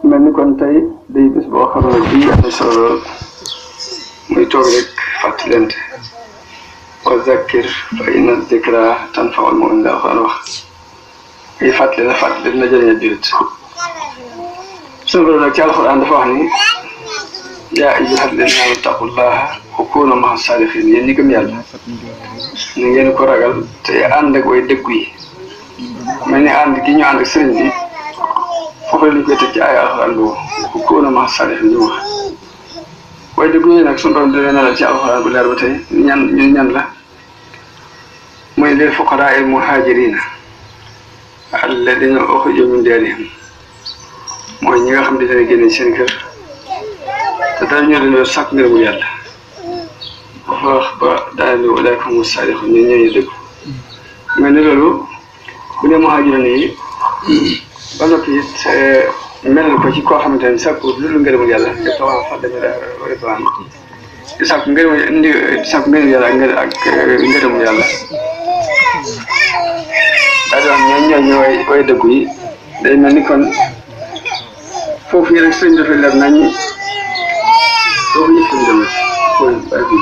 mel ni kon tey day bis boo xam ne bii am na solo lool muy toog rek fàttalente wa zakkir fa inna zikra tanfa'ul mu'minin la wax ay fàttali na fàttali dina jëriñal jullit suñu borom nag ci alxuraan dafa wax ni yaa ayyuha alladina amanu ittaqullaha wa kunu ma'a sadiqin yéen ñi gëm yàlla ni ngeen ko ragal te ànd ak way dëggu yi mel ni ànd gi ñu ànd ak sëriñ bi foofu la ñu koy teg ci ay alxuraan boobu wa kunu ma'a sadiqin ñu wax way dëggu yi nag suñu borom dina la ci alxuraan bu leer ba tey ñan la muy lil fuqaraa al muhaajiriina alladina uxrijuu min diyaarihim mooy ñi nga xam ne dina génne seen kër te daal ñoo dañoo sàkk ngërëmu yàlla dafa wax ba daal di ulaa'ika humu saadiquun ñun ñooñu dëgg mais ne loolu bu dee muhaajiroon yi ba noppi it melal ko ci koo xamante ne sàkku lu ngërëmu yàlla dafa wax fa demee ridwaan di sàkku ngërëmu yàlla ak ngërëmu yàlla daal di wax ñooñu way dëggu yi day mel ni kon foofu yi rek sëñ dafay leer nañu foofu yëpp lañ demee foofu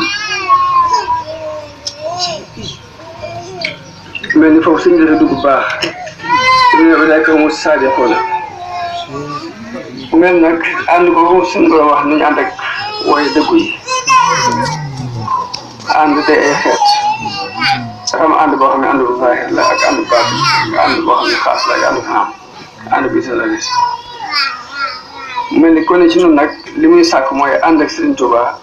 mel ni foofu sëñ dafay dugg baax su ñu ulaa'ika humu saadiquun mel nag ànd ko suñu borom wax nañu ànd ak way dëggu yi ànd day ay xeet dafa am ànd boo xam ne ànd bu baax la ak ànd bu baax ànd boo xam ne xaas la ak ànd bu xam ànd bi sa la gis mel ni kon ci ñun nag li muy sàkk mooy ànd ak Sëriñ Tuuba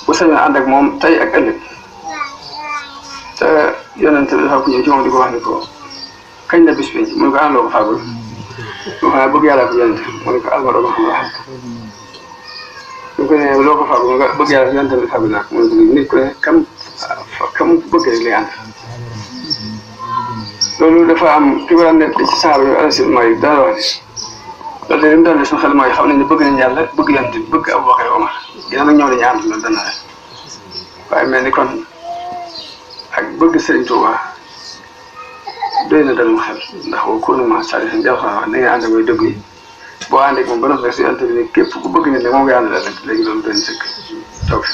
bu sañoon ànd ak moom tey ak ëllëg te yonent bi dafa ko ñëw ci moom di ko wax ni ko kañ la bis bi mu ne ko àndoo ko fàggul loo xam ne bëgg yàlla ko yonent mu ne ko alma doo ko xam nga xam su ko nee loo ko fàggu nga bëgg yàlla yonent bi fàggu naa ko mu ne ko nit ku ne kam bëgg rek lay ànd loolu dafa am ki war a nekk ci saaba yu alasiment yi daal wax ni loolu de li mu daal suñu xel mooy xam nañ ne bëgg nañ yàlla bëgg yonent bi bëgg Abubakar Omar yéen nag ñëw dañuy ànd loolu dana rek waaye mel ni kon ak bëgg Sëriñ Tuuba doy na dalum xel ndax wa kuunu ma'a saadiqiin jàll wax na nga ànd ak way dëgg yi boo ànd ak moom ba noppi rek si yonent bi ne képp ku bëgg nit ne moom nga ànd la rek léegi loolu doy na sëkk toog